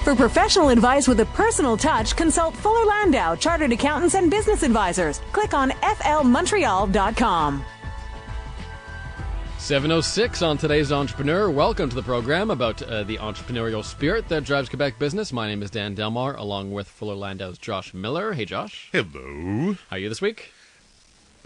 For professional advice with a personal touch, consult Fuller Landau, Chartered Accountants and Business Advisors. Click on flmontreal.com. 7:06 on today's Entrepreneur. Welcome to the program about the entrepreneurial spirit that drives Quebec business. My name is Dan Delmar, along with Fuller Landau's Josh Miller. Hey, Josh. Hello. How are you this week?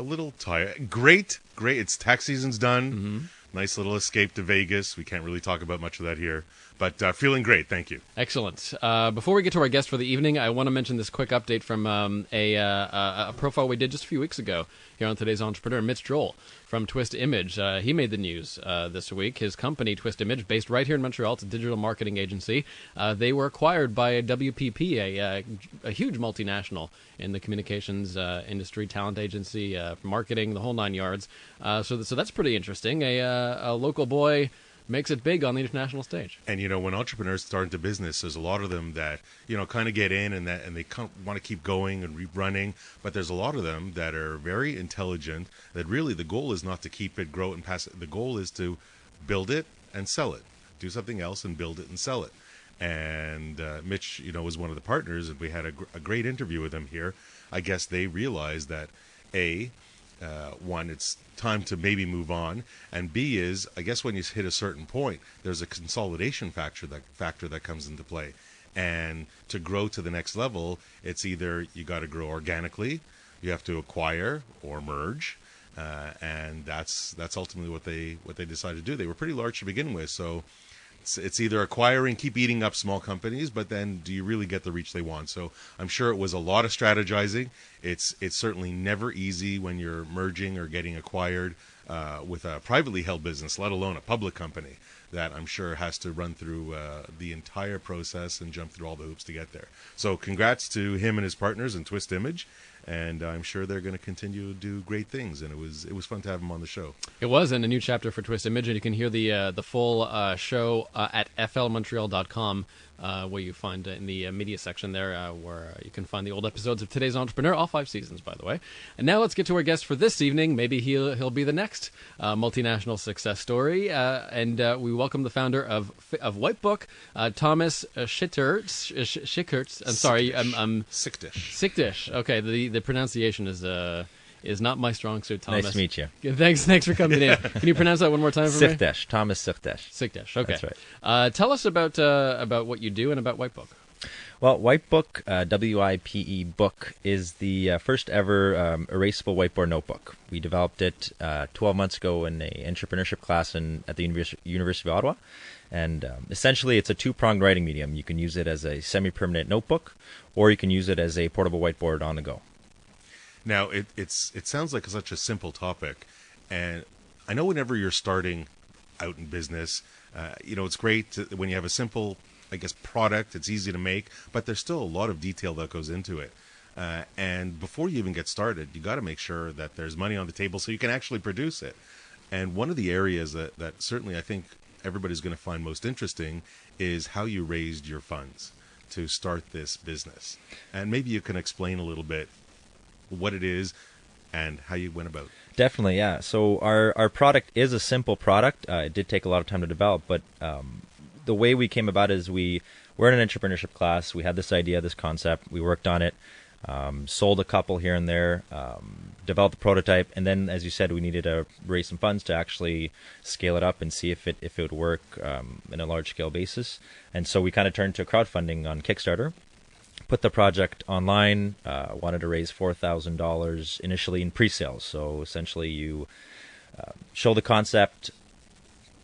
A little tired. Great. It's tax season's done. Nice little escape to Vegas. We can't really talk about much of that here, but feeling great. Thank you. Excellent. Before we get to our guest for the evening, I want to mention this quick update from a profile we did just a few weeks ago here on today's Entrepreneur. Mitch Joel from Twist Image. He made the news this week. His company, Twist Image, based right here in Montreal, it's a digital marketing agency. They were acquired by a WPP, a huge multinational in the communications industry, talent agency, marketing, the whole nine yards. So that's pretty interesting. A local boy makes it big on the international stage. And, when entrepreneurs start into business, there's a lot of them that, kind of get in and they want to keep going and running. But there's a lot of them that are very intelligent, that really the goal is not to keep it, grow it, and pass it. The goal is to build it and sell it. Do something else and build it and sell it. And Mitch, was one of the partners, and we had a great interview with him here. I guess they realized that, one, it's time to maybe move on, and B is, I guess when you hit a certain point, there's a consolidation factor that comes into play. And to grow to the next level, it's either you got to grow organically, you have to acquire or merge, and that's ultimately what they decided to do. They were pretty large to begin with, so it's either acquiring, keep eating up small companies, but then do you really get the reach they want? So I'm sure it was a lot of strategizing. It's certainly never easy when you're merging or getting acquired with a privately held business, let alone a public company that I'm sure has to run through the entire process and jump through all the hoops to get there. So congrats to him and his partners in Twist Image. And I'm sure they're going to continue to do great things. And it was fun to have them on the show. It was, and a new chapter for Twist Image. And you can hear the full show at flmontreal.com, where you find in the media section there, where you can find the old episodes of today's Entrepreneur, all 5 seasons, by the way. And now let's get to our guest for this evening. Maybe he'll be the next multinational success story. And we welcome the founder of Wipebook, Thomas Sychterz. I'm sorry, Sychterz. Okay, the pronunciation is not my strong suit, Thomas. Nice to meet you. Thanks for coming in. Can you pronounce that one more time for me? Sychterz, Thomas Sychterz. Sychterz, okay. That's right. Tell us about what you do and about Wipebook. Well, Wipebook, W-I-P-E book, is the first ever erasable whiteboard notebook. We developed it 12 months ago in an entrepreneurship class at the University of Ottawa. And essentially, it's a two-pronged writing medium. You can use it as a semi-permanent notebook, or you can use it as a portable whiteboard on the go. Now, it sounds like such a simple topic, and I know whenever you're starting out in business, it's great when you have a simple, I guess, product. It's easy to make, but there's still a lot of detail that goes into it. And before you even get started, you got to make sure that there's money on the table so you can actually produce it. And one of the areas that certainly I think everybody's going to find most interesting is how you raised your funds to start this business. And maybe you can explain a little bit what it is and how you went about it. Definitely, yeah. So our product is a simple product. It did take a lot of time to develop, but the way we came about is we were in an entrepreneurship class. We had this idea, this concept. We worked on it, sold a couple here and there, developed the prototype, and then, as you said, we needed to raise some funds to actually scale it up and see if it would work in a large-scale basis. And so we kind of turned to crowdfunding on Kickstarter. Put the project online, wanted to raise $4,000 initially in pre-sales. So essentially you show the concept,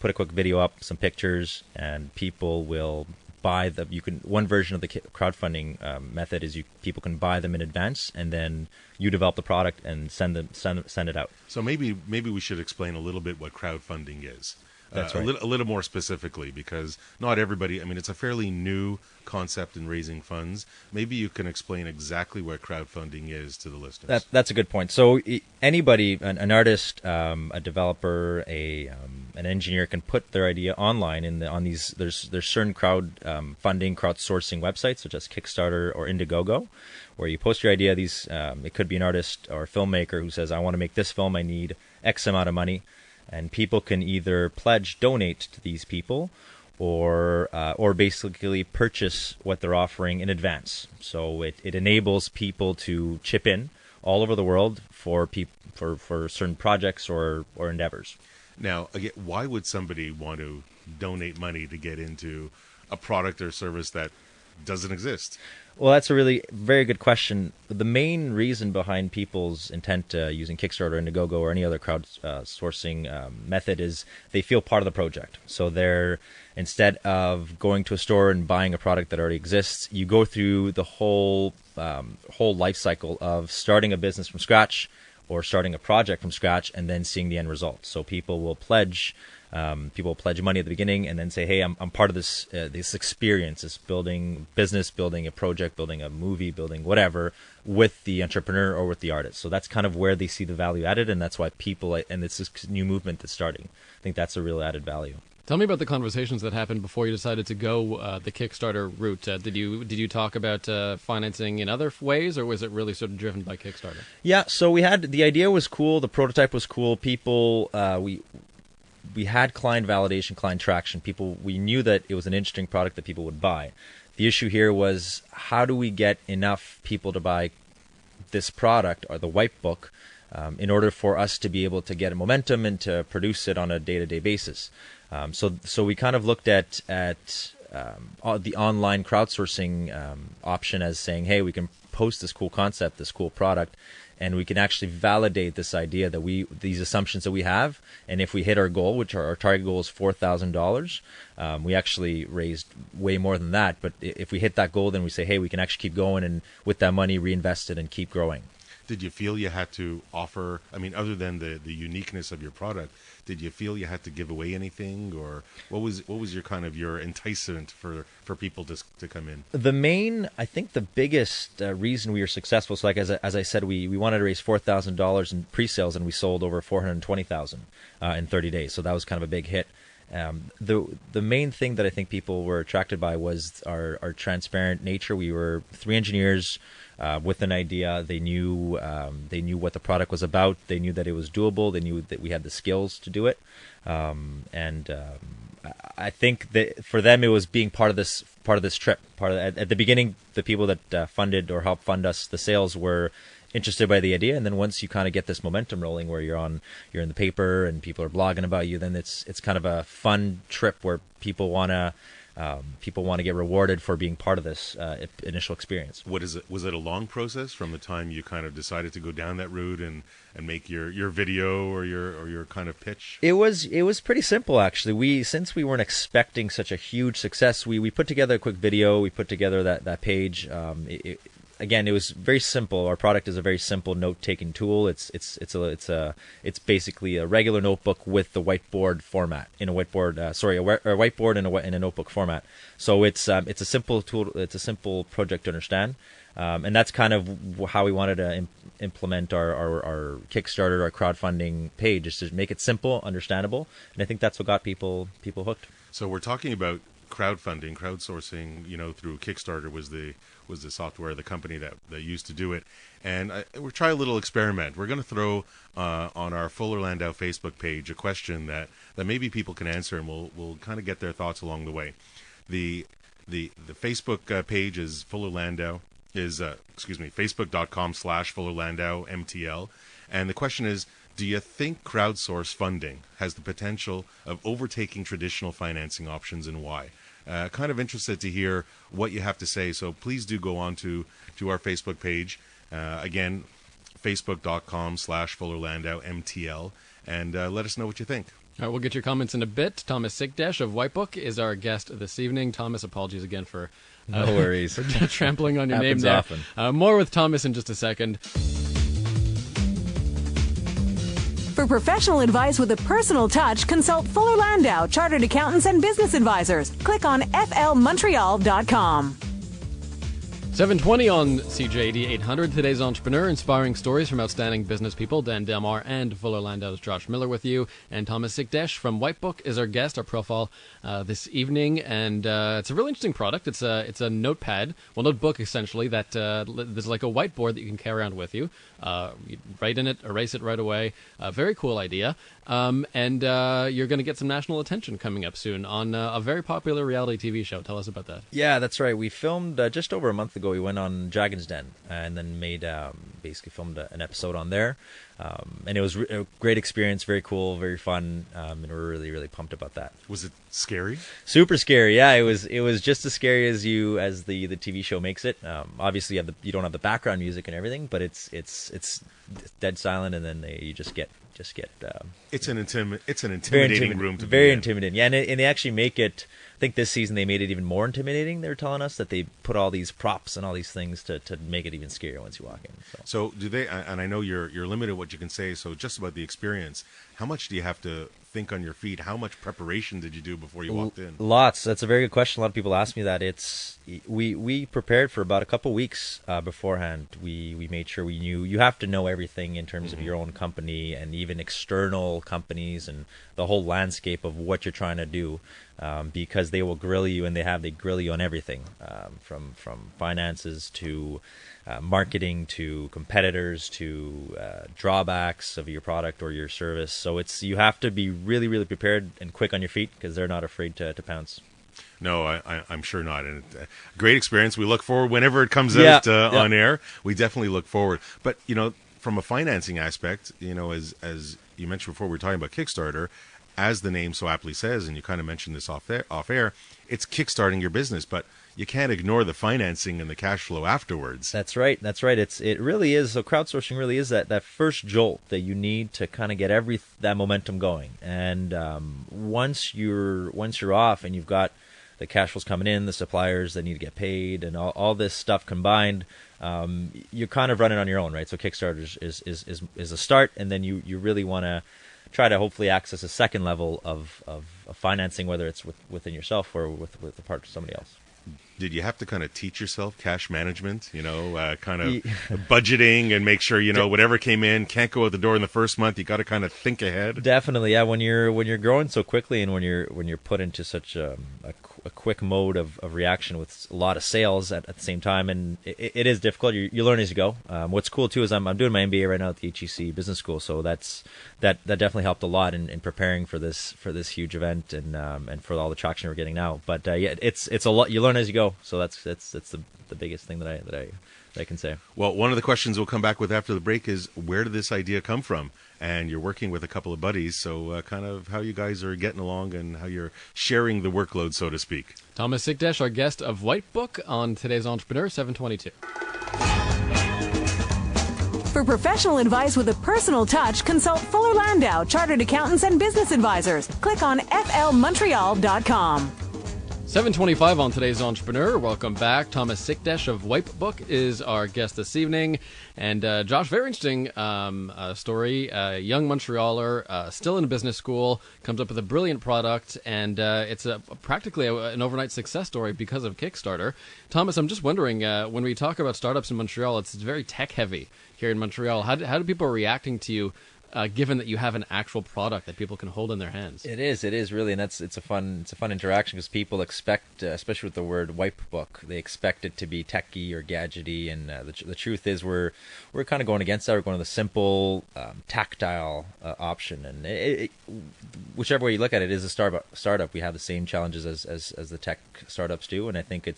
put a quick video up, some pictures, and people will buy them. One version of the crowdfunding method is people can buy them in advance, and then you develop the product and send it out. So maybe we should explain a little bit what crowdfunding is. That's right. A little more specifically, because not everybody, it's a fairly new concept in raising funds. Maybe you can explain exactly what crowdfunding is to the listeners. That's a good point. So anybody, an artist, a developer, an engineer can put their idea online on these. There's certain crowdsourcing websites such as Kickstarter or Indiegogo, where you post your idea. It could be an artist or a filmmaker who says, I want to make this film, I need X amount of money. and people can either donate to these people, or basically purchase what they're offering in advance. So it enables people to chip in all over the world for certain projects or endeavors. Now, again, why would somebody want to donate money to get into a product or service that doesn't exist? Well, that's a really very good question. The main reason behind people's intent using Kickstarter, Indiegogo, or any other crowdsourcing method is they feel part of the project. So they're, instead of going to a store and buying a product that already exists, you go through the whole life cycle of starting a business from scratch or starting a project from scratch and then seeing the end result. So people will pledge money at the beginning and then say, hey, I'm part of this experience, this building business, building a project, building a movie, building whatever, with the entrepreneur or with the artist. So that's kind of where they see the value added, and that's why people, and it's this new movement that's starting. I think that's a real added value. Tell me about the conversations that happened before you decided to go the Kickstarter route. Did you talk about financing in other ways, or was it really sort of driven by Kickstarter? Yeah, so the idea was cool, the prototype was cool. People, we had client validation, client traction. We knew that it was an interesting product that people would buy. The issue here was, how do we get enough people to buy this product, or the Wipebook, in order for us to be able to get a momentum and to produce it on a day-to-day basis. So we kind of looked at the online crowdsourcing option as saying, hey, we can post this cool concept, this cool product, and we can actually validate this idea that these assumptions that we have, and if we hit our goal, which our target goal is $4,000, we actually raised way more than that. But if we hit that goal, then we say, hey, we can actually keep going, and with that money, reinvest it and keep growing. Did you feel you had to offer, I mean, other than the uniqueness of your product, did you feel you had to give away anything, or what was your enticement for people to come in? I think the biggest reason we were successful, so like as I said, we wanted to raise $4,000 in pre-sales, and we sold over $420,000 in 30 days. So that was kind of a big hit. The main thing that I think people were attracted by was our transparent nature. We were 3 engineers with an idea. They knew what the product was about. They knew that it was doable. They knew that we had the skills to do it. I think that for them it was being part of this trip. At the beginning, the people that funded or helped fund us the sales were interested by the idea, and then once you kind of get this momentum rolling, where you're in the paper and people are blogging about you, then it's kind of a fun trip where people want to get rewarded for being part of this initial experience. Was it a long process from the time you kind of decided to go down that route and make your video or your kind of pitch? It was pretty simple, actually. Since we weren't expecting such a huge success, we put together a quick video. We put together that page. Again, it was very simple. Our product is a very simple note-taking tool. It's basically a regular notebook with the whiteboard format in a whiteboard. A whiteboard in a notebook format. So it's a simple tool. It's a simple project to understand, and that's kind of how we wanted to implement our Kickstarter, our crowdfunding page, is to make it simple, understandable, and I think that's what got people hooked. So we're talking about crowdsourcing, through Kickstarter was the software, the company that used to do it. And we're trying a little experiment. We're going to throw on our Fuller Landau Facebook page a question that maybe people can answer, and we'll kind of get their thoughts along the way. The Facebook page is Fuller Landau, facebook.com/Fuller Landau MTL. And the question is, do you think crowdsource funding has the potential of overtaking traditional financing options, and why? Kind of interested to hear what you have to say, so please do go on to our Facebook page. Again, facebook.com/Fuller Landau MTL, and let us know what you think. All right, we'll get your comments in a bit. Thomas Sychterz of Wipebook is our guest this evening. Thomas, apologies again for no worries for trampling on your name Happens there. Often. More with Thomas in just a second. For professional advice with a personal touch, consult Fuller Landau, Chartered Accountants and Business Advisors. Click on flmontreal.com. 720 on CJD 800. Today's Entrepreneur, inspiring stories from outstanding business people. Dan Delmar and Fuller Landau's Josh Miller with you. And Thomas Sychterz from Wipebook is our guest, our profile this evening. And it's a really interesting product. It's a notepad, well, notebook essentially, that there's like a whiteboard that you can carry around with you. You write in it, erase it right away. Very cool idea. And you're going to get some national attention coming up soon on a very popular reality TV show. Tell us about that. Yeah, that's right. We filmed just over a month ago. We went on Dragon's Den and then basically filmed an episode on there. And it was a great experience, very cool, very fun, and we're really, really pumped about that. Was it scary? Super scary, yeah. It was just as scary as the TV show makes it. Obviously, you don't have the background music and everything, but it's dead silent, and then you just get. It's an intimidating room to be very in. intimidating. Yeah, and they actually make it. I think this season they made it even more intimidating. They were telling us that they put all these props and all these things to make it even scarier once you walk in. So do they? And I know you're limited what you can say. So just about the experience, how much do you have to think on your feet? How much preparation did you do before you walked in? Lots. That's a very good question. A lot of people ask me that. We prepared for about a couple weeks beforehand. We made sure we knew. You have to know everything in terms of your own company and even external companies and the whole landscape of what you're trying to do, because they will grill you, and they grill you on everything, from finances to marketing to competitors to drawbacks of your product or your service. So you have to be really, really prepared and quick on your feet, because they're not afraid to pounce. No, I'm sure not. And great experience. We look forward whenever it comes out on air. We definitely look forward. But from a financing aspect, as you mentioned before, we were talking about Kickstarter. As the name so aptly says, and you kind of mentioned this off air, it's kickstarting your business, but you can't ignore the financing and the cash flow afterwards. That's right. It really is. So crowdsourcing really is that first jolt that you need to kind of get that momentum going. And once you're off and you've got the cash flows coming in, the suppliers that need to get paid, and all this stuff combined, you're kind of running on your own, right? So Kickstarter is a start, and then you really want to try to hopefully access a second level of financing, whether it's within yourself or with the part of somebody else. Did you have to kind of teach yourself cash management, kind of budgeting, and make sure, whatever came in can't go out the door in the first month? You got to kind of think ahead. Definitely. Yeah. When you're growing so quickly, and when you're put into such a quick mode of reaction with a lot of sales at the same time, and it is difficult. You learn as you go. What's cool too is I'm doing my MBA right now at the HEC Business School, so that definitely helped a lot in preparing for this huge event and for all the traction we're getting now. But it's a lot. You learn as you go. So that's the biggest thing that I can say. Well, one of the questions we'll come back with after the break is, where did this idea come from? And you're working with a couple of buddies, so kind of how you guys are getting along and how you're sharing the workload, so to speak. Thomas Sychterz, our guest of Wipebook on today's Entrepreneur, 722. For professional advice with a personal touch, consult Fuller Landau, Chartered Accountants and Business Advisors. Click on flmontreal.com. 725 on today's Entrepreneur. Welcome back. Thomas Sychterz of Wipebook is our guest this evening. And Josh, very interesting story. Young Montrealer, still in business school, comes up with a brilliant product, and it's practically an overnight success story because of Kickstarter. Thomas, I'm just wondering, when we talk about startups in Montreal, it's very tech-heavy here in Montreal. How do people reacting to you, given that you have an actual product that people can hold in their hands? It is really, and it's a fun interaction, because people expect, especially with the word Wipebook, they expect it to be techy or gadgety, and the truth is we're kind of going against that. We're going to the simple, tactile option, and whichever way you look at it, is a startup. We have the same challenges as the tech startups do, and I think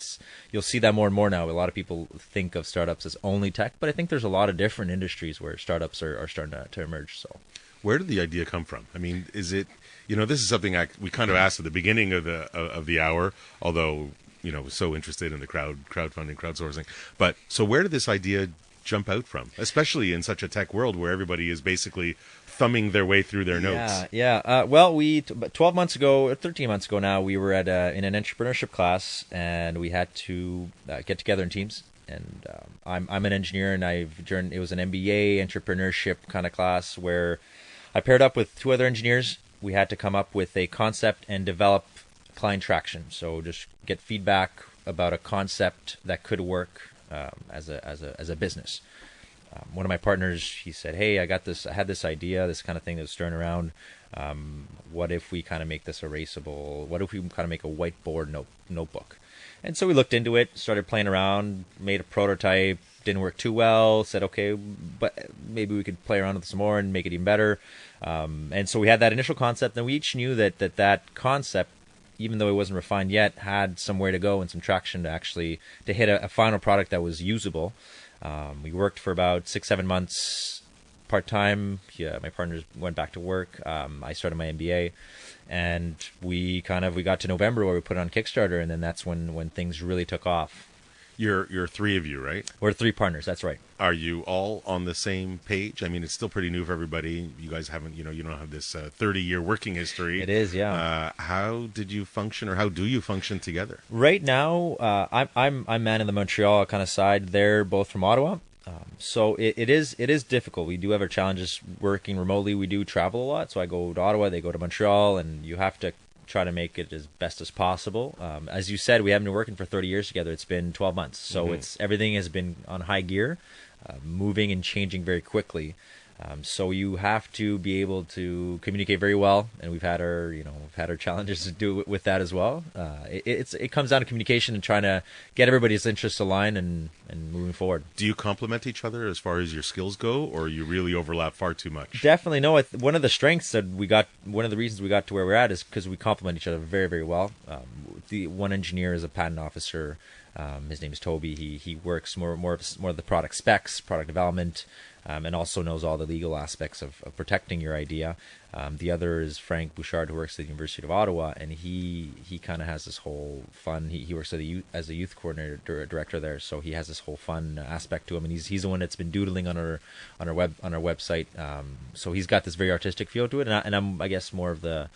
you'll see that more and more now. A lot of people think of startups as only tech, but I think there's a lot of different industries where startups are starting to emerge. So, where did the idea come from? I mean, is it, this is something we kind of asked at the beginning of the hour, although, so interested in the crowdfunding, crowdsourcing. But so where did this idea jump out from, especially in such a tech world where everybody is basically thumbing their way through their notes? Yeah. Well, 13 months ago now, we were in an entrepreneurship class, and we had to get together in teams. And I'm an engineer, and it was an MBA entrepreneurship kind of class where I paired up with two other engineers. We had to come up with a concept and develop client traction. So just get feedback about a concept that could work, as a business. One of my partners, he said, "Hey, I had this idea, this kind of thing that was stirring around. What if we kind of make this erasable? What if we kind of make a whiteboard notebook?" And so we looked into it, started playing around, made a prototype. Didn't work too well. Said, okay, but maybe we could play around with some more and make it even better. And so we had that initial concept, and we each knew that concept, even though it wasn't refined yet, had somewhere to go and some traction to hit a final product that was usable. We worked for about 6-7 months part-time. Yeah, my partners went back to work. I started my MBA, and we got to November where we put it on Kickstarter, and then that's when things really took off. You're three of you, right? We're 3 partners. That's right. Are you all on the same page? I mean, it's still pretty new for everybody. You guys haven't, you don't have this 30-year working history. It is, yeah. How did you function, or how do you function together? Right now, I'm man in the Montreal kind of side. They're both from Ottawa. So it is difficult. We do have our challenges working remotely. We do travel a lot. So I go to Ottawa, they go to Montreal, and you have to try to make it as best as possible. As you said, we haven't been working for 30 years together. It's been 12 months. So everything has been on high gear, moving and changing very quickly. So you have to be able to communicate very well, and we've had our challenges to do with that as well. It comes down to communication and trying to get everybody's interests aligned and moving forward. Do you complement each other as far as your skills go, or you really overlap far too much? Definitely no. One of the strengths that we got, one of the reasons we got to where we're at is because we complement each other very, very well. The one engineer is a patent officer. His name is Toby. He works more of the product specs, product development, and also knows all the legal aspects of protecting your idea. The other is Frank Bouchard, who works at the University of Ottawa, and he kind of has this whole fun. He works as a youth coordinator director there, so he has this whole fun aspect to him, and he's the one that's been doodling on our website. So he's got this very artistic feel to it, and I'm I guess more of the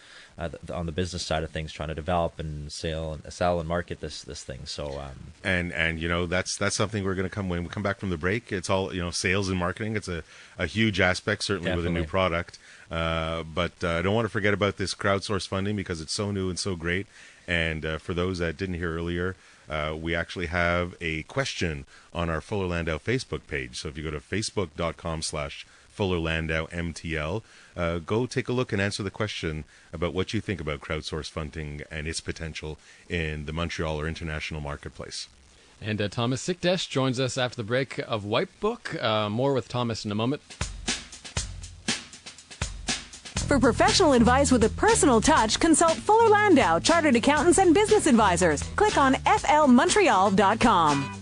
on the business side of things, trying to develop and sell and market this thing. So and that's something we're going to when we come back from the break. It's all sales and marketing. It's a huge aspect, certainly. Definitely. With a new product. But I don't want to forget about this crowdsource funding because it's so new and so great. And for those that didn't hear earlier, we actually have a question on our Fuller Landau Facebook page. So if you go to facebook.com/Fuller Landau MTL, go take a look and answer the question about what you think about crowdsource funding and its potential in the Montreal or international marketplace. And Thomas Sychterz joins us after the break of Wipebook. More with Thomas in a moment. For professional advice with a personal touch, consult Fuller Landau, Chartered Accountants and Business Advisors. Click on flmontreal.com.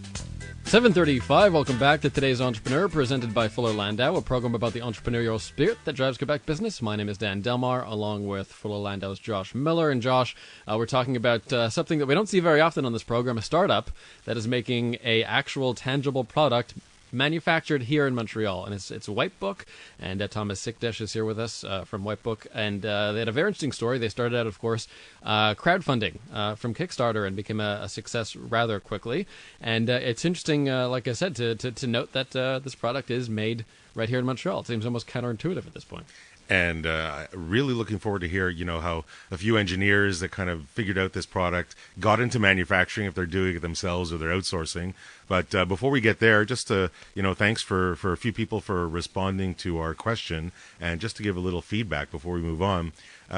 7:35. Welcome back to Today's Entrepreneur, presented by Fuller Landau, a program about the entrepreneurial spirit that drives Quebec business. My name is Dan Delmar, along with Fuller Landau's Josh Miller. And Josh, we're talking about something that we don't see very often on this program, a startup that is making a actual tangible product manufactured here in Montreal, and it's a Wipebook, and Thomas Sychterz is here with us from Wipebook, and they had a very interesting story. They started out, of course, crowdfunding from Kickstarter and became a success rather quickly, and it's interesting, like I said, to note that this product is made right here in Montreal. It seems almost counterintuitive at this point. And really looking forward to hear, how a few engineers that kind of figured out this product got into manufacturing, if they're doing it themselves or they're outsourcing. But before we get there, just to, thanks for a few people for responding to our question, and just to give a little feedback before we move on.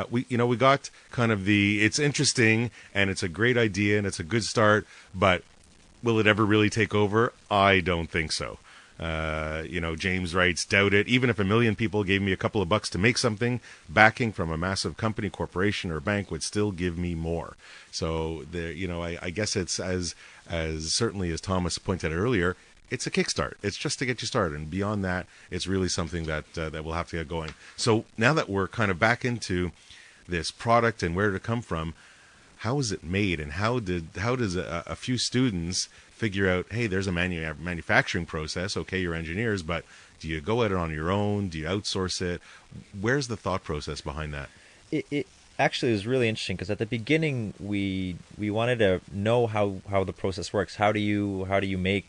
We got kind of it's interesting and it's a great idea and it's a good start, but will it ever really take over? I don't think so. James writes, doubt it. Even if 1 million people gave me a couple of bucks to make something, backing from a massive company, corporation, or bank would still give me more. So I guess it's as certainly as Thomas pointed out earlier, it's a kickstart. It's just to get you started, and beyond that, it's really something that we'll have to get going. So now that we're kind of back into this product and where did it come from, how is it made, and how does a few students figure out, hey, there's a manufacturing process. Okay, you're engineers, but do you go at it on your own? Do you outsource it? Where's the thought process behind that? It actually was really interesting because at the beginning we wanted to know how the process works. How do you make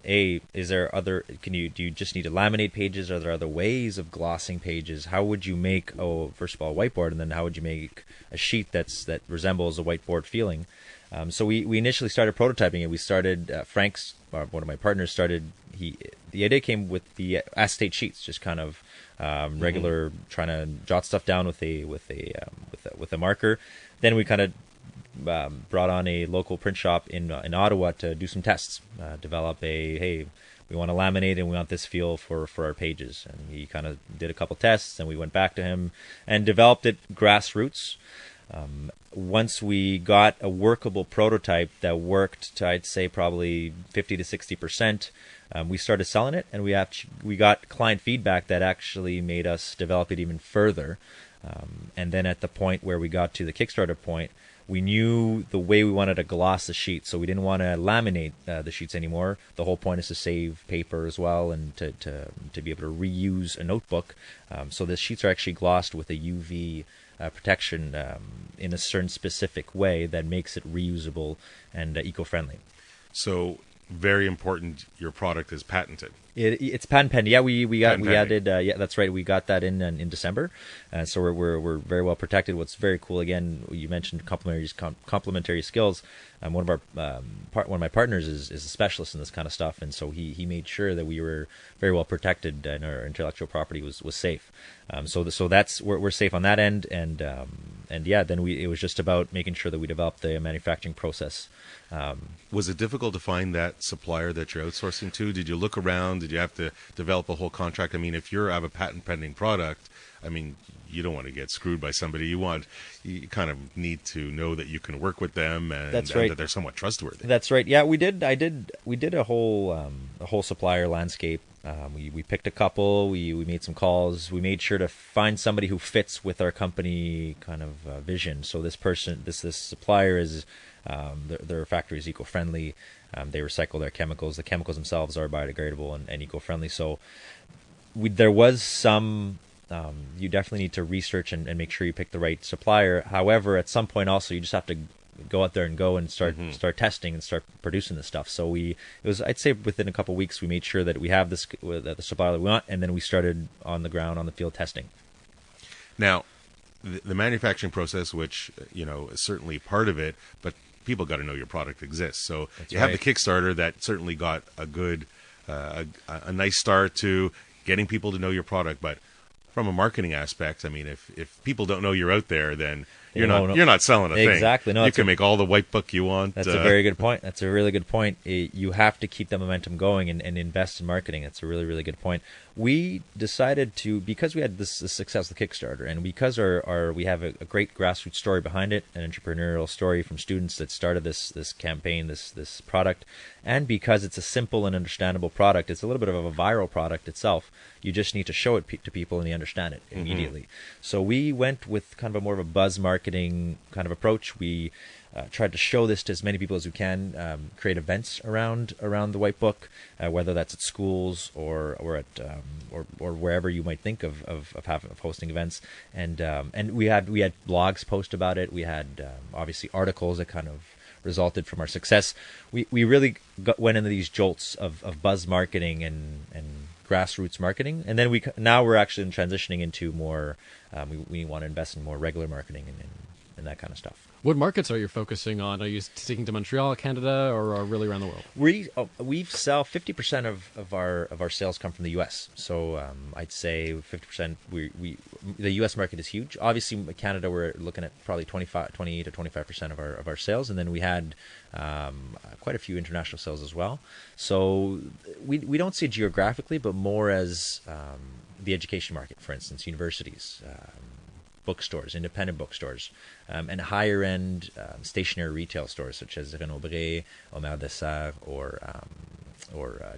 is there other? Do you just need to laminate pages? Are there other ways of glossing pages? How would you make first of all a whiteboard, and then how would you make a sheet that resembles a whiteboard feeling? So we initially started prototyping it. We started one of my partners started. The idea came with the acetate sheets, just kind of regular, trying to jot stuff down with a marker. Then we kind of brought on a local print shop in Ottawa to do some tests, develop hey, we want to laminate and we want this feel for our pages. And he kind of did a couple tests, and we went back to him and developed it grassroots. Once we got a workable prototype that worked to, I'd say, probably 50 to 60%, we started selling it, and we got client feedback that actually made us develop it even further. And then at the point where we got to the Kickstarter point, we knew the way we wanted to gloss the sheet, so we didn't want to laminate the sheets anymore. The whole point is to save paper as well, and to be able to reuse a notebook. So the sheets are actually glossed with a UV protection in a certain specific way that makes it reusable and eco-friendly. So very important, your product is patented. It's patent pending. Yeah, we added. Yeah, that's right. We got that in December, so we're very well protected. What's very cool, again, you mentioned complementary skills. One of my partners is a specialist in this kind of stuff, and so he made sure that we were very well protected and our intellectual property was safe. So that's we're safe on that end, and yeah, then it was just about making sure that we developed the manufacturing process. Was it difficult to find that supplier that you're outsourcing to? Did you look around? Did you have to develop a whole contract? I mean, if you have a patent pending product, I mean, you don't want to get screwed by somebody. You kind of need to know that you can work with them, and, That's right. and that they're somewhat trustworthy. That's right. Yeah, we did. We did a whole supplier landscape. We picked a couple. We made some calls. We made sure to find somebody who fits with our company kind of vision. So this supplier is their factory is eco-friendly. They recycle their chemicals. The chemicals themselves are biodegradable and eco-friendly. So there was some. You definitely need to research and make sure you pick the right supplier. However, at some point also you just have to go out there and start testing and start producing this stuff. So I'd say within a couple of weeks we made sure that we have the supplier that we want, and then we started on the ground, on the field testing. Now, the manufacturing process, which is certainly part of it, but people got to know your product exists. So That's you have right. the Kickstarter that certainly got a good, a nice start to getting people to know your product. But from a marketing aspect, I mean, if people don't know you're out there, then you're not selling a thing. Exactly. No, you can make all the Wipebook you want. That's a very good point. That's a really good point. You have to keep the momentum going and invest in marketing. That's a really, really good point. We decided to, because we had this success with Kickstarter, and because we have a great grassroots story behind it, an entrepreneurial story from students that started this campaign, this product, and because it's a simple and understandable product, it's a little bit of a viral product itself. You just need to show it to people and they understand it immediately. So we went with kind of a more of a buzz marketing kind of approach. We tried to show this to as many people as we can, create events around the Wipebook, whether that's at schools or wherever you might think of hosting events. And we had blogs post about it. We had obviously articles that kind of resulted from our success. We really went into these jolts of buzz marketing and grassroots marketing, and then now we're actually transitioning into more. We want to invest in more regular marketing and that kind of stuff. What markets are you focusing on? Are you sticking to Montreal, Canada, or really around the world? We sell 50% of our sales come from the U.S. So I'd say 50%. The U.S. market is huge. Obviously, Canada we're looking at probably 20 to 25% of our sales, and then we had quite a few international sales as well. So we don't see it geographically, but more as the education market, for instance, universities. Bookstores, independent bookstores, and higher-end stationary retail stores such as Renaud-Bré, Omer Dessert, or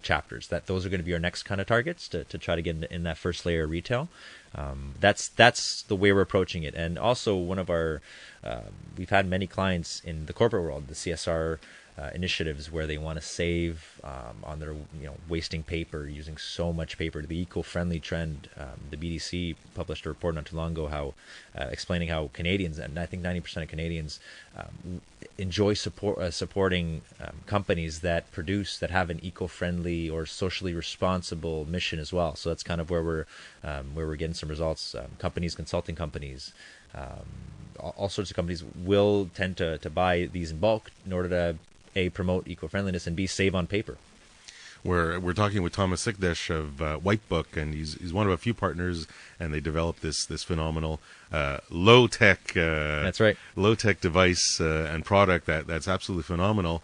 Chapters. Those are going to be our next kind of targets to try to get in that first layer of retail. That's the way we're approaching it. And also one of our we've had many clients in the corporate world, the CSR initiatives where they want to save on their wasting paper, using so much paper. The eco-friendly trend, the BDC published a report not too long ago explaining how Canadians, and I think 90% of Canadians, enjoy supporting companies that have an eco-friendly or socially responsible mission as well. So that's kind of where we're getting some results. Consulting companies, all sorts of companies will tend to buy these in bulk in order to promote eco-friendliness and B, save on paper. We're talking with Thomas Sychterz of Wipebook, and he's one of a few partners, and they developed this phenomenal low tech That's right, low tech device and product that's absolutely phenomenal.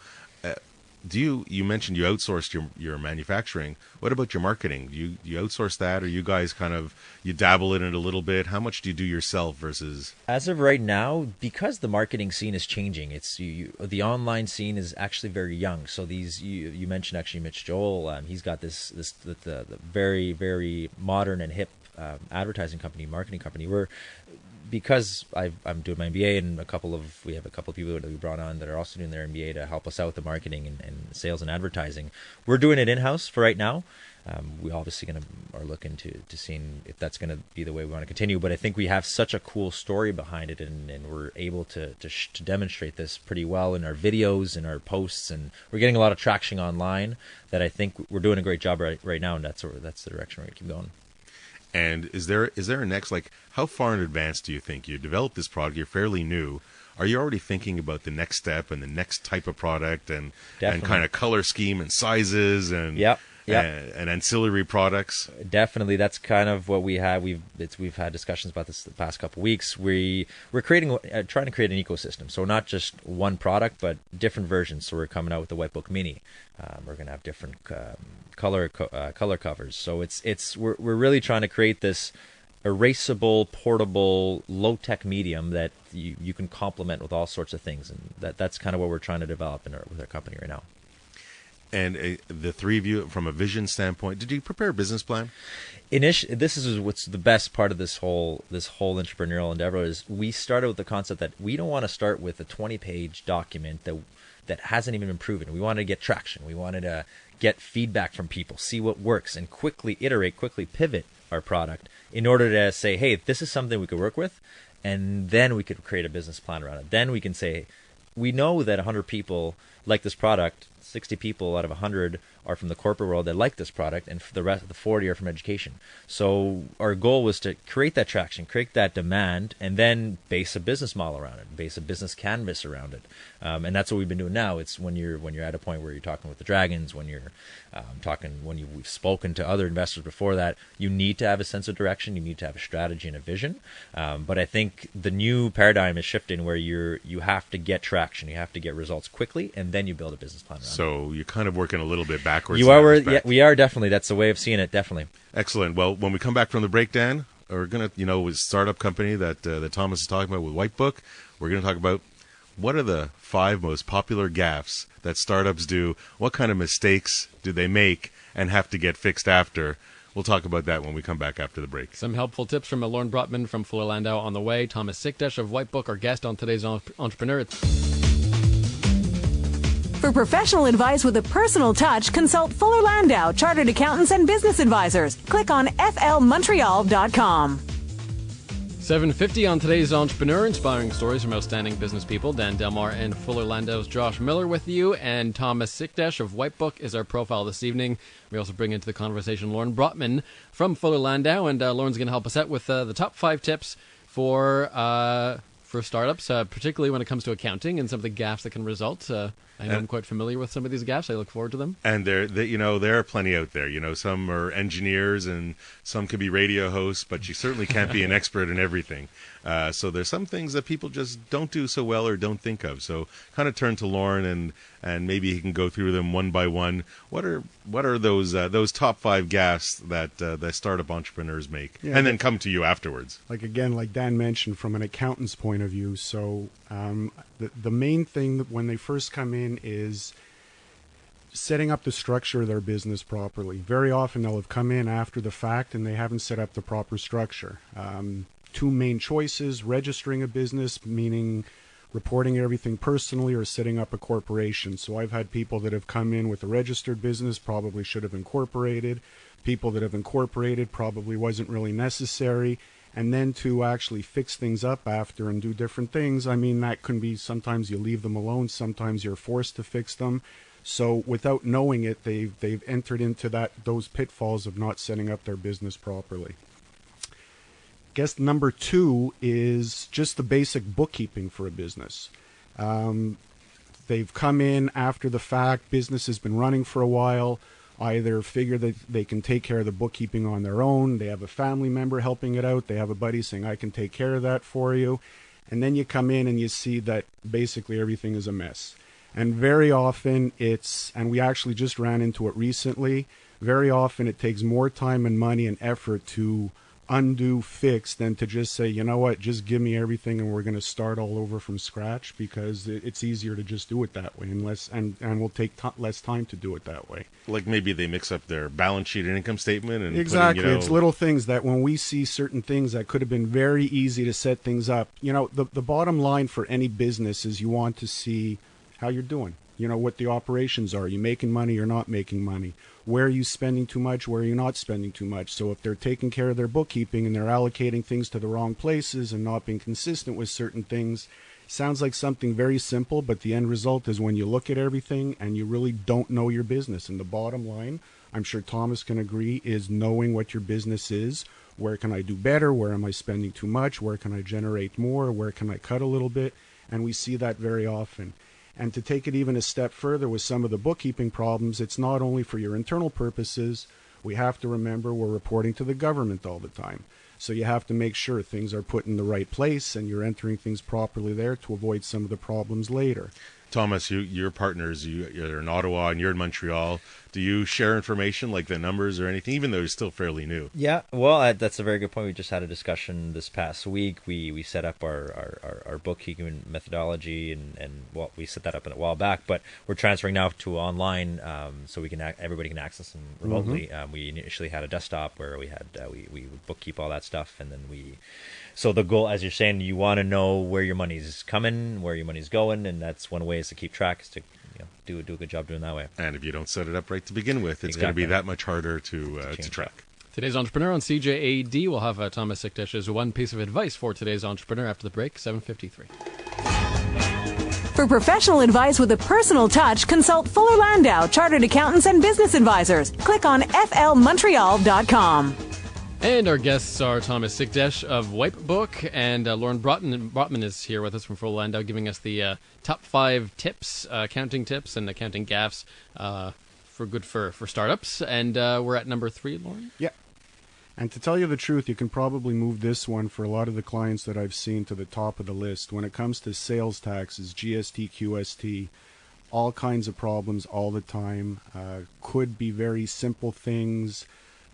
You mentioned you outsourced your manufacturing. What about your marketing? You outsource that, or you guys you dabble in it a little bit? How much do you do yourself versus? as of right now, because the marketing scene is changing, it's the online scene is actually very young. So you mentioned actually Mitch Joel. He's got the very, very modern and hip advertising company, marketing company. Because I'm doing my MBA, and we have a couple of people that we brought on that are also doing their MBA to help us out with the marketing and sales and advertising. We're doing it in-house for right now. We obviously are looking to seeing if that's going to be the way we want to continue. But I think we have such a cool story behind it, and we're able to demonstrate this pretty well in our videos and our posts, and we're getting a lot of traction online that I think we're doing a great job right now, and that's the direction we're going to keep going. And is there a next, like, how far in advance do you think you develop this product? You're fairly new. Are you already thinking about the next step and the next type of product and kind of color scheme and sizes and and ancillary products? Definitely, that's kind of what we have. We've had discussions about this the past couple of weeks. We're creating, trying to create an ecosystem. So not just one product, but different versions. So we're coming out with the Wipebook Mini. We're going to have different color covers. So we're really trying to create this erasable, portable, low-tech medium that you can complement with all sorts of things, and that's kind of what we're trying to develop with our company right now. And the three of you, from a vision standpoint, did you prepare a business plan? This is what's the best part of this whole entrepreneurial endeavor is we started with the concept that we don't want to start with a 20-page document that hasn't even been proven. We wanted to get traction. We wanted to get feedback from people, see what works, and quickly iterate, quickly pivot our product in order to say, hey, this is something we could work with, and then we could create a business plan around it. Then we can say, we know that 100 people like this product, 60 people out of 100 are from the corporate world that like this product, and for the rest of the 40 are from education. So our goal was to create that traction, create that demand, and then base a business model around it, base a business canvas around it. And that's what we've been doing now. It's when you're at a point where you're talking with the Dragons, when you're we've spoken to other investors before that, you need to have a sense of direction, you need to have a strategy and a vision. But I think the new paradigm is shifting where you have to get traction, you have to get results quickly, and then you build a business plan around it. So you're kind of working a little bit backwards. We are definitely. That's the way of seeing it. Definitely. Excellent. Well, when we come back from the break, Dan, we're gonna, with startup company that Thomas is talking about with Wipebook, we're gonna talk about what are the 5 most popular gaffes that startups do. What kind of mistakes do they make and have to get fixed after? We'll talk about that when we come back after the break. Some helpful tips from Lorne Brotman from Fuller Landau on the way. Thomas Sychterz of Wipebook, our guest on today's Entrepreneur. For professional advice with a personal touch, consult Fuller Landau, Chartered Accountants and Business Advisors. Click on flmontreal.com. 7:50 on today's Entrepreneur, inspiring stories from outstanding business people. Dan Delmar and Fuller Landau's Josh Miller with you, and Thomas Sychterz of Wipebook is our profile this evening. We also bring into the conversation Lorne Brotman from Fuller Landau, and Lorne's going to help us out with the top 5 tips for startups, particularly when it comes to accounting and some of the gaffes that can result. I know I'm quite familiar with some of these gaffes. I look forward to them. And there are plenty out there. Some are engineers and some could be radio hosts, but you certainly can't be an expert in everything. So there's some things that people just don't do so well or don't think of. So kind of turn to Lorne and maybe he can go through them one by one. What are those top 5 gaffes that startup entrepreneurs make, and then come to you afterwards? Like Dan mentioned, from an accountant's point of view. So the main thing that when they first come in is setting up the structure of their business properly. Very often they'll have come in after the fact and they haven't set up the proper structure. 2 main choices: registering a business, meaning reporting everything personally, or setting up a corporation. So I've had people that have come in with a registered business, probably should have incorporated. People that have incorporated, probably wasn't really necessary. And then to actually fix things up after and do different things, I mean, that can be, sometimes you leave them alone, sometimes you're forced to fix them. So without knowing it, they've entered into those pitfalls of not setting up their business properly. Guess number 2 is just the basic bookkeeping for a business. They've come in after the fact, business has been running for a while. either figure that they can take care of the bookkeeping on their own, they have a family member helping it out, they have a buddy saying, I can take care of that for you. And then you come in and you see that basically everything is a mess. And very often and we actually just ran into it recently, very often it takes more time and money and effort to undo, fix, than to just say, you know what, just give me everything and we're going to start all over from scratch, because it's easier to just do it that way, and will take less time to do it that way. Like maybe they mix up their balance sheet and income statement. And exactly. It's little things that when we see certain things that could have been very easy to set things up, the bottom line for any business is you want to see how you're doing. What the operations are. Are you making money or not making money? Where are you spending too much? Where are you not spending too much? So if they're taking care of their bookkeeping and they're allocating things to the wrong places and not being consistent with certain things, sounds like something very simple, but the end result is when you look at everything and you really don't know your business. And the bottom line, I'm sure Thomas can agree, is knowing what your business is. Where can I do better? Where am I spending too much? Where can I generate more? Where can I cut a little bit? And we see that very often. And to take it even a step further with some of the bookkeeping problems, it's not only for your internal purposes. We have to remember we're reporting to the government all the time. So you have to make sure things are put in the right place and you're entering things properly there to avoid some of the problems later. Thomas, your partners, you're in Ottawa and you're in Montreal. Do you share information like the numbers or anything, even though you're still fairly new? Yeah, well, that's a very good point. We just had a discussion this past week. We set up our bookkeeping methodology, and well, we set that up a while back, but we're transferring now to online, so we can everybody can access them remotely. Mm-hmm. We initially had a desktop where we had we would bookkeep all that stuff, and then so the goal, as you're saying, you want to know where your money's coming, where your money's going, and that's one way is to keep track, is to do a good job doing that way. And if you don't set it up right to begin with, it's going to be that much harder to track. Today's Entrepreneur on CJAD will have Thomas Sychterz one piece of advice for today's Entrepreneur after the break, 7:53. For professional advice with a personal touch, consult Fuller Landau, Chartered Accountants and Business Advisors. Click on flmontreal.com. And our guests are Thomas Sychterz of Wipebook and Lorne Brotman is here with us from Fuller Landau, giving us the top 5 tips, accounting tips and accounting gaffes for startups. And we're at number 3, Lorne? Yeah. And to tell you the truth, you can probably move this one for a lot of the clients that I've seen to the top of the list. When it comes to sales taxes, GST, QST, all kinds of problems all the time. Could be very simple things.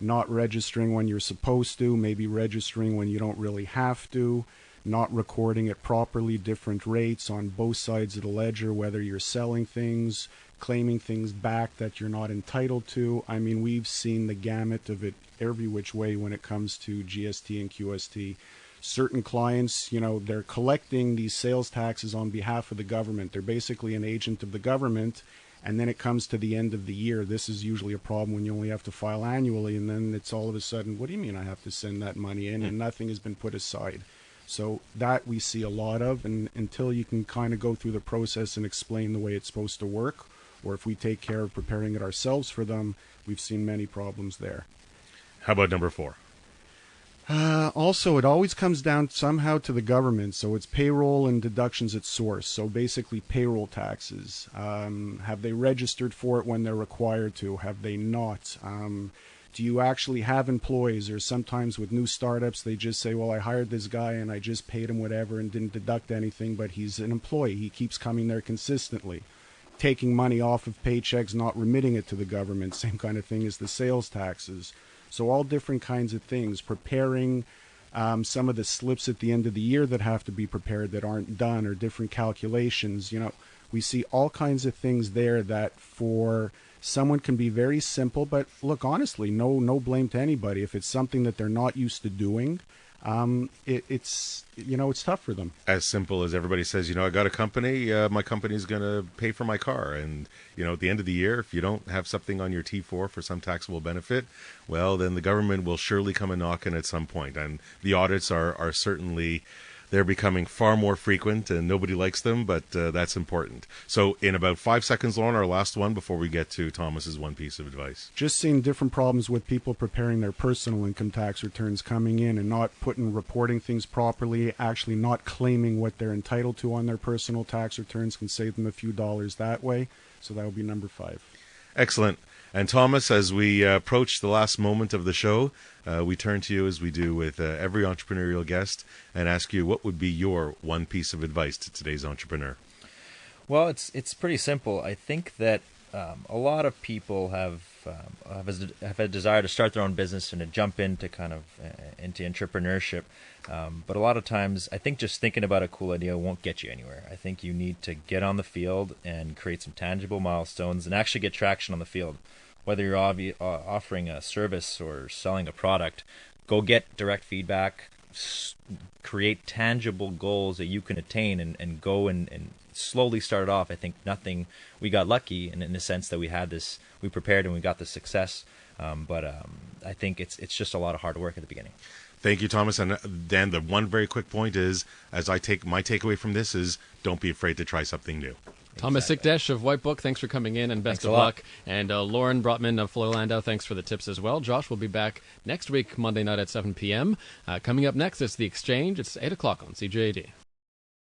Not registering when you're supposed to, maybe registering when you don't really have to, not recording it properly, different rates on both sides of the ledger, whether you're selling things, claiming things back that you're not entitled to. I mean, we've seen the gamut of it every which way when it comes to GST and QST. Certain clients, they're collecting these sales taxes on behalf of the government. They're basically an agent of the government. And then it comes to the end of the year. This is usually a problem when you only have to file annually, and then it's all of a sudden, what do you mean I have to send that money in? And nothing has been put aside. So that we see a lot of, and until you can kind of go through the process and explain the way it's supposed to work, or if we take care of preparing it ourselves for them, we've seen many problems there. How about number 4? Also, it always comes down somehow to the government. So it's payroll and deductions at source. So basically payroll taxes. Have they registered for it when they're required to? Have they not? Do you actually have employees? Or sometimes with new startups, they just say, well, I hired this guy and I just paid him whatever and didn't deduct anything, but he's an employee. He keeps coming there consistently. Taking money off of paychecks, not remitting it to the government. Same kind of thing as the sales taxes. So all different kinds of things, preparing some of the slips at the end of the year that have to be prepared that aren't done, or different calculations. We see all kinds of things there that for someone can be very simple, but look, honestly, no blame to anybody. If it's something that they're not used to doing, it's tough for them. As simple as everybody says, I got a company, my company's going to pay for my car. And, at the end of the year, if you don't have something on your T4 for some taxable benefit, well, then the government will surely come and knock in at some point. And the audits are certainly, they're becoming far more frequent and nobody likes them, but that's important. So in about 5 seconds, Lorne, our last one before we get to Thomas's one piece of advice. Just seeing different problems with people preparing their personal income tax returns coming in and not reporting things properly, actually not claiming what they're entitled to on their personal tax returns can save them a few dollars that way. So that would be number 5. Excellent. And Thomas, as we approach the last moment of the show, we turn to you as we do with every entrepreneurial guest and ask you what would be your one piece of advice to today's entrepreneur. Well, it's pretty simple. I think that a lot of people have a desire to start their own business and to jump into into entrepreneurship. But a lot of times, I think just thinking about a cool idea won't get you anywhere. I think you need to get on the field and create some tangible milestones and actually get traction on the field. Whether you're offering a service or selling a product, go get direct feedback, create tangible goals that you can attain, and go and slowly start it off. I think we got lucky in the sense that we prepared and we got the success. But I think it's just a lot of hard work at the beginning. Thank you, Thomas. And Dan, the one very quick point is, my takeaway from this is, don't be afraid to try something new. Thomas Sychterz of Wipebook, thanks for coming in, and best of luck. And Lorne Brotman of Fuller Landau, thanks for the tips as well. Josh will be back next week, Monday night at 7 p.m. Coming up next is The Exchange. It's 8 o'clock on CJAD.